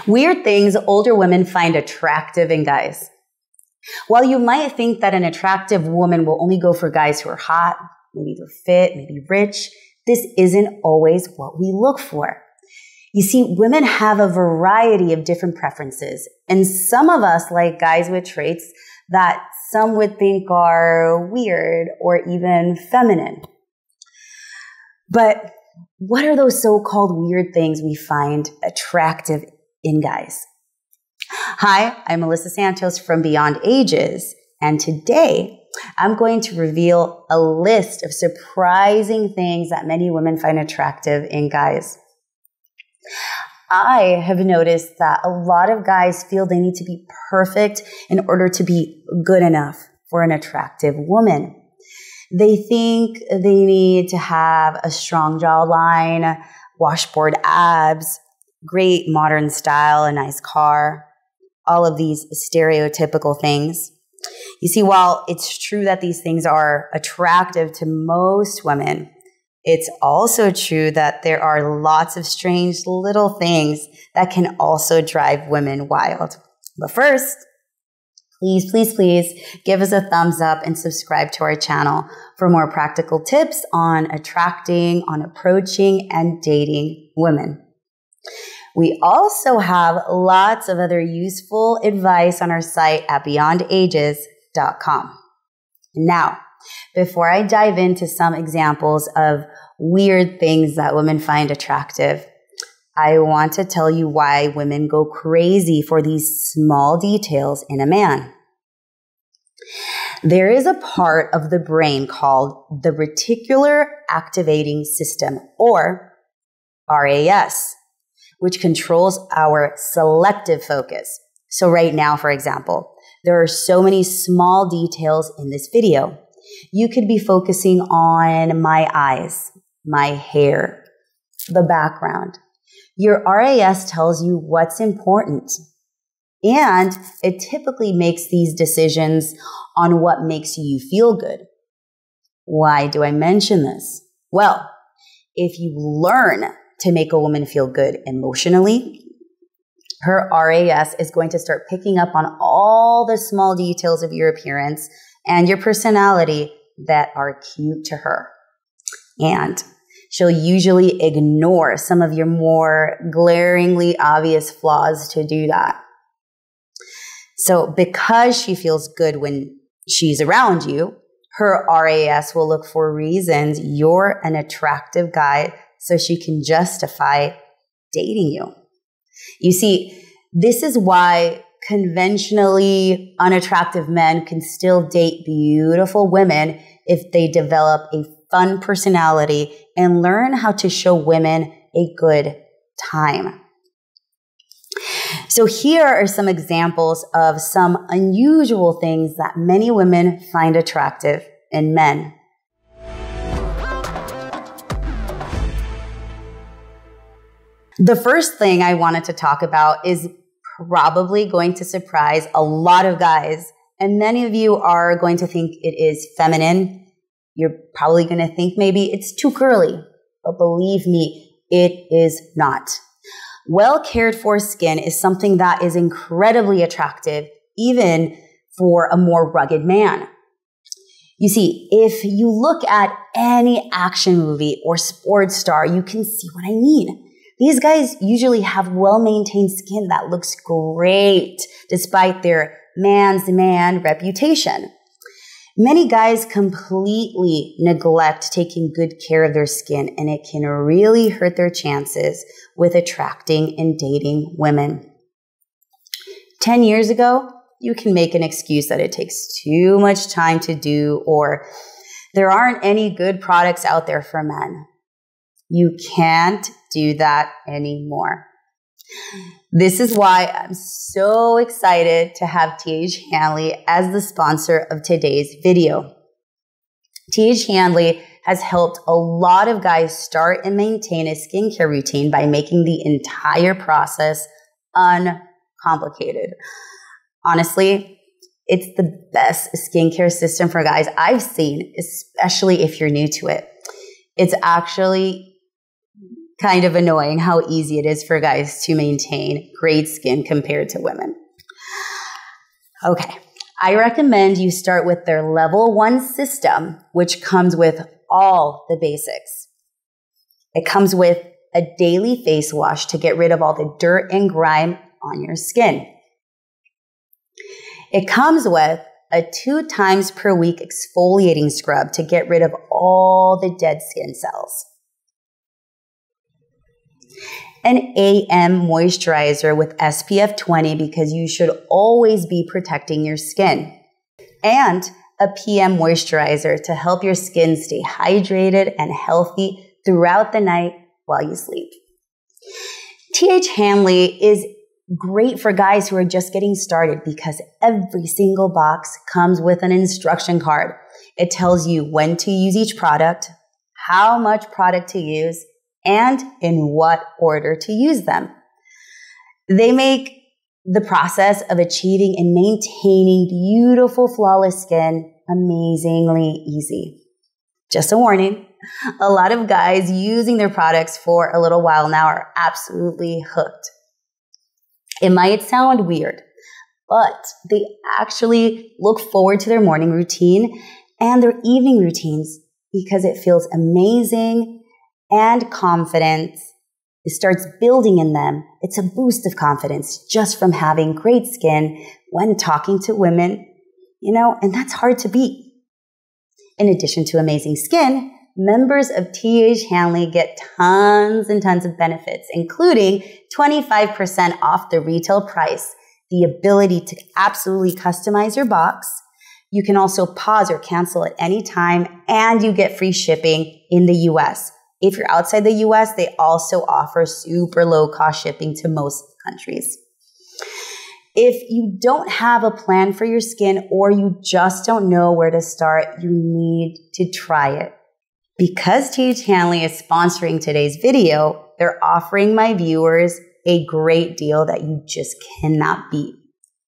Weird things older women find attractive in guys. While you might think that an attractive woman will only go for guys who are hot, maybe they're fit, maybe rich, this isn't always what we look for. You see, women have a variety of different preferences, and some of us like guys with traits that some would think are weird or even feminine. But what are those so-called weird things we find attractive in guys? Hi, I'm Melissa Santos from Beyond Ages, and today I'm going to reveal a list of surprising things that many women find attractive in guys. I have noticed that a lot of guys feel they need to be perfect in order to be good enough for an attractive woman. They think they need to have a strong jawline, washboard abs, great modern style, a nice car, all of these stereotypical things. You see, while it's true that these things are attractive to most women, it's also true that there are lots of strange little things that can also drive women wild. But first, please give us a thumbs up and subscribe to our channel for more practical tips on attracting, on approaching, and dating women. We also have lots of other useful advice on our site at beyondages.com. Now, before I dive into some examples of weird things that women find attractive, I want to tell you why women go crazy for these small details in a man. There is a part of the brain called the reticular activating system, or RAS, which controls our selective focus. So right now, for example, there are so many small details in this video. You could be focusing on my eyes, my hair, the background. Your RAS tells you what's important, and it typically makes these decisions on what makes you feel good. Why do I mention this? Well, if you learn to make a woman feel good emotionally, her RAS is going to start picking up on all the small details of your appearance and your personality that are cute to her. And she'll usually ignore some of your more glaringly obvious flaws to do that. So because she feels good when she's around you, her RAS will look for reasons you're an attractive guy so she can justify dating you. You see, this is why conventionally unattractive men can still date beautiful women if they develop a fun personality and learn how to show women a good time. So here are some examples of some unusual things that many women find attractive in men. The first thing I wanted to talk about is probably going to surprise a lot of guys, and many of you are going to think it is feminine. You're probably going to think maybe it's too curly, but believe me, it is not. Well cared for skin is something that is incredibly attractive, even for a more rugged man. You see, if you look at any action movie or sports star, you can see what I mean. These guys usually have well-maintained skin that looks great despite their man's man reputation. Many guys completely neglect taking good care of their skin, and it can really hurt their chances with attracting and dating women. 10 years ago, you can make an excuse that it takes too much time to do, or there aren't any good products out there for men. You can't do that anymore. This is why I'm so excited to have TH Hanley as the sponsor of today's video. TH Hanley has helped a lot of guys start and maintain a skincare routine by making the entire process uncomplicated. Honestly, it's the best skincare system for guys I've seen, especially if you're new to it. It's actually kind of annoying how easy it is for guys to maintain great skin compared to women. Okay, I recommend you start with their level 1 system, which comes with all the basics. It comes with a daily face wash to get rid of all the dirt and grime on your skin. It comes with a 2 times per week exfoliating scrub to get rid of all the dead skin cells. An AM moisturizer with SPF 20 because you should always be protecting your skin. And a PM moisturizer to help your skin stay hydrated and healthy throughout the night while you sleep. T.H. Hanley is great for guys who are just getting started because every single box comes with an instruction card. It tells you when to use each product, how much product to use, and in what order to use them. They make the process of achieving and maintaining beautiful, flawless skin amazingly easy. Just a warning, a lot of guys using their products for a little while now are absolutely hooked. It might sound weird, but they actually look forward to their morning routine and their evening routines because it feels amazing and confidence. It starts building in them. It's a boost of confidence just from having great skin when talking to women, and that's hard to beat. In addition to amazing skin, members of T.H. Hanley get tons and tons of benefits, including 25% off the retail price, the ability to absolutely customize your box. You can also pause or cancel at any time, and you get free shipping in the U.S. If you're outside the U.S., they also offer super low-cost shipping to most countries. If you don't have a plan for your skin or you just don't know where to start, you need to try it. Because T.H. Hanley is sponsoring today's video, they're offering my viewers a great deal that you just cannot beat.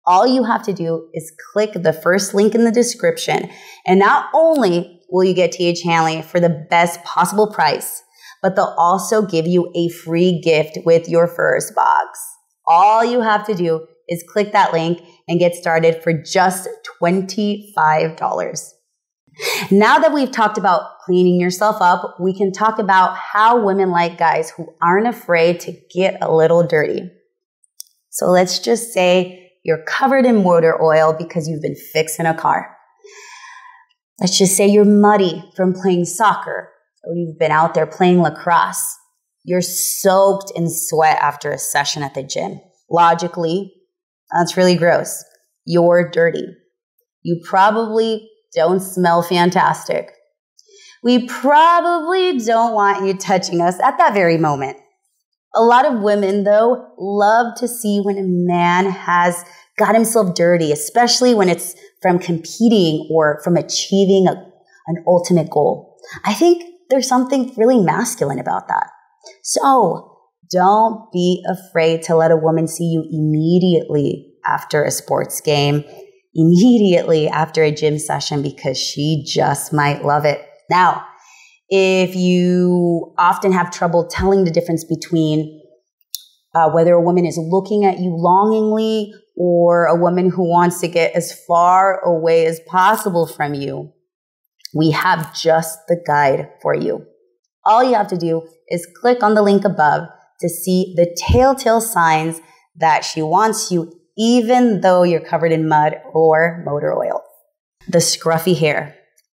All you have to do is click the first link in the description, and not only will you get T.H. Hanley for the best possible price, but they'll also give you a free gift with your first box. All you have to do is click that link and get started for just $25. Now that we've talked about cleaning yourself up, we can talk about how women like guys who aren't afraid to get a little dirty. So let's just say you're covered in motor oil because you've been fixing a car. Let's just say you're muddy from playing soccer, or you've been out there playing lacrosse. You're soaked in sweat after a session at the gym. Logically, that's really gross. You're dirty. You probably don't smell fantastic. We probably don't want you touching us at that very moment. A lot of women, though, love to see when a man has got himself dirty, especially when it's from competing or from achieving an ultimate goal. I think there's something really masculine about that. So don't be afraid to let a woman see you immediately after a sports game, immediately after a gym session, because she just might love it. Now, if you often have trouble telling the difference between whether a woman is looking at you longingly or a woman who wants to get as far away as possible from you, we have just the guide for you. All you have to do is click on the link above to see the telltale signs that she wants you, even though you're covered in mud or motor oil. The scruffy hair,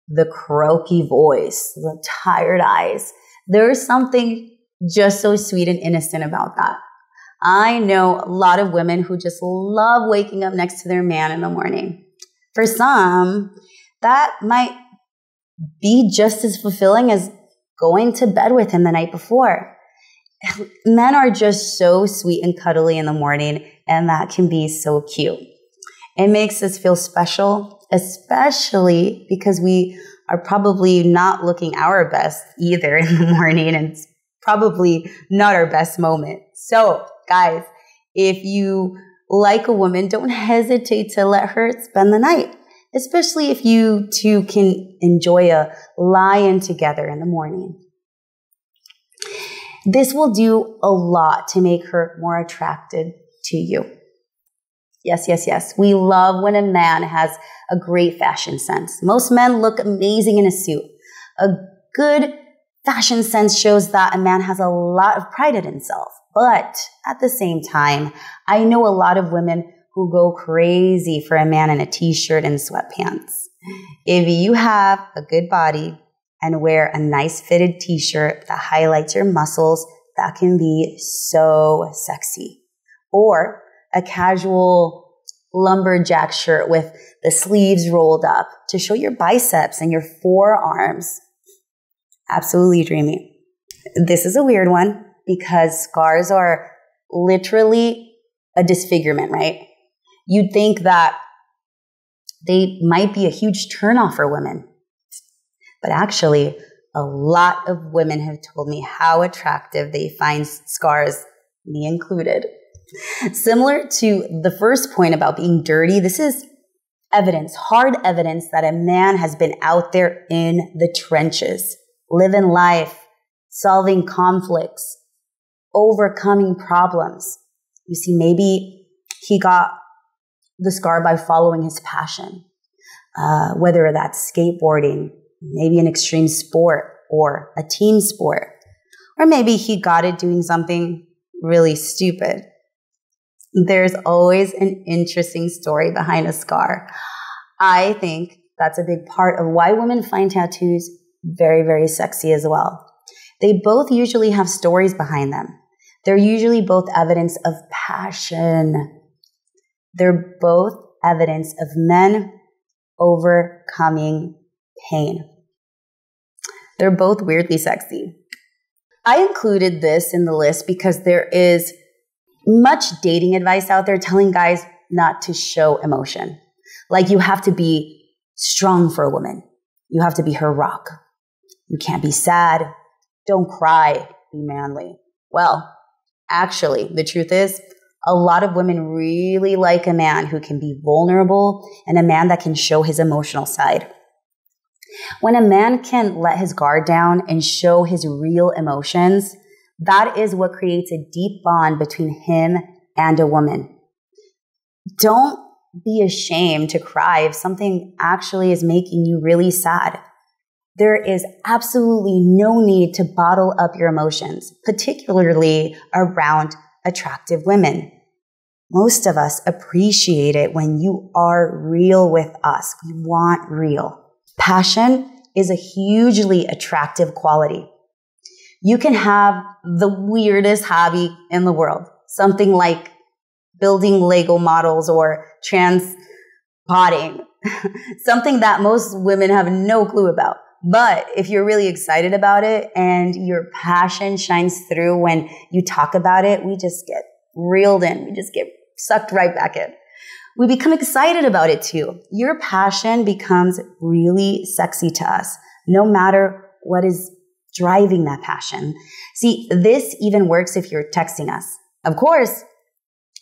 the croaky voice, the tired eyes. There's something just so sweet and innocent about that. I know a lot of women who just love waking up next to their man in the morning. For some, that might be just as fulfilling as going to bed with him the night before. Men are just so sweet and cuddly in the morning, and that can be so cute. It makes us feel special, especially because we are probably not looking our best either in the morning, and it's probably not our best moment. So, guys, if you like a woman, don't hesitate to let her spend the night, especially if you two can enjoy a lie-in together in the morning. This will do a lot to make her more attracted to you. Yes, yes, yes. We love when a man has a great fashion sense. Most men look amazing in a suit. A good fashion sense shows that a man has a lot of pride in himself. But at the same time, I know a lot of women who go crazy for a man in a t-shirt and sweatpants. If you have a good body and wear a nice fitted t-shirt that highlights your muscles, that can be so sexy. Or a casual lumberjack shirt with the sleeves rolled up to show your biceps and your forearms. Absolutely dreamy. This is a weird one because scars are literally a disfigurement, right? You'd think that they might be a huge turnoff for women. But actually, a lot of women have told me how attractive they find scars, me included. Similar to the first point about being dirty, this is evidence, hard evidence that a man has been out there in the trenches, living life, solving conflicts, overcoming problems. You see, maybe he got the scar by following his passion, whether that's skateboarding, maybe an extreme sport or a team sport, or maybe he got it doing something really stupid. There's always an interesting story behind a scar. I think that's a big part of why women find tattoos very, very sexy as well. They both usually have stories behind them. They're usually both evidence of passion. They're both evidence of men overcoming pain. They're both weirdly sexy. I included this in the list because there is much dating advice out there telling guys not to show emotion. Like you have to be strong for a woman. You have to be her rock. You can't be sad. Don't cry. Be manly. Well, actually, the truth is, a lot of women really like a man who can be vulnerable and a man that can show his emotional side. When a man can let his guard down and show his real emotions, that is what creates a deep bond between him and a woman. Don't be ashamed to cry if something actually is making you really sad. There is absolutely no need to bottle up your emotions, particularly around attractive women. Most of us appreciate it when you are real with us. We want real. Passion is a hugely attractive quality. You can have the weirdest hobby in the world, something like building Lego models or transpotting, something that most women have no clue about. But if you're really excited about it and your passion shines through when you talk about it, we just get reeled in. We just get sucked right back in. We become excited about it too. Your passion becomes really sexy to us, no matter what is driving that passion. See, this even works if you're texting us. Of course,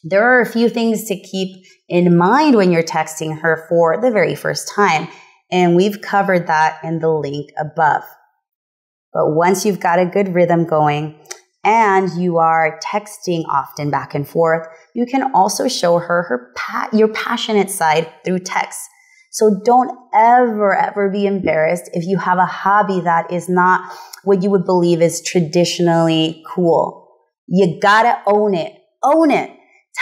there are a few things to keep in mind when you're texting her for the very first time, and we've covered that in the link above. But once you've got a good rhythm going and you are texting often back and forth, you can also show her your passionate side through text. So don't ever be embarrassed if you have a hobby that is not what you would believe is traditionally cool. You gotta own it. Own it.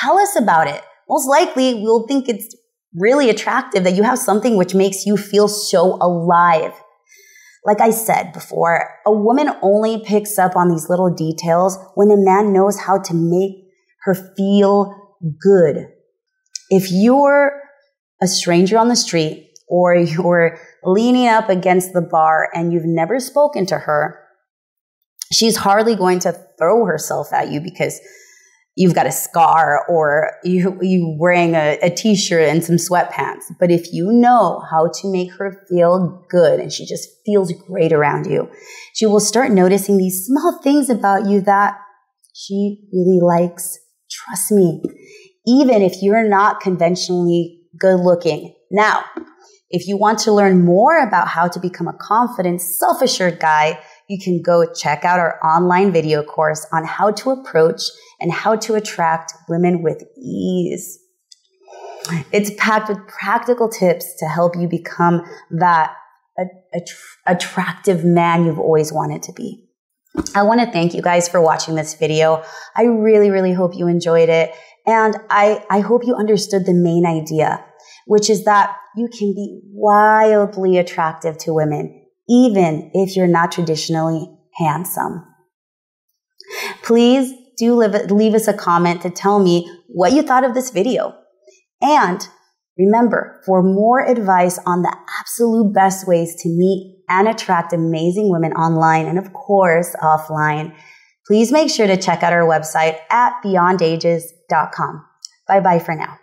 Tell us about it. Most likely we'll think it's really attractive that you have something which makes you feel so alive. Like I said before, a woman only picks up on these little details when a man knows how to make her feel good. If you're a stranger on the street or you're leaning up against the bar and you've never spoken to her, she's hardly going to throw herself at you because you've got a scar or you wearing a t-shirt and some sweatpants. But if you know how to make her feel good and she just feels great around you, she will start noticing these small things about you that she really likes. Trust me, even if you're not conventionally good looking. Now, if you want to learn more about how to become a confident, self-assured guy, you can go check out our online video course on how to approach and how to attract women with ease. It's packed with practical tips to help you become that attractive man you've always wanted to be. I want to thank you guys for watching this video. I really, really hope you enjoyed it. And I hope you understood the main idea, which is that you can be wildly attractive to women, even if you're not traditionally handsome. Please do leave us a comment to tell me what you thought of this video. And remember, for more advice on the absolute best ways to meet and attract amazing women online and, of course, offline, please make sure to check out our website at beyondages.com. Bye-bye for now.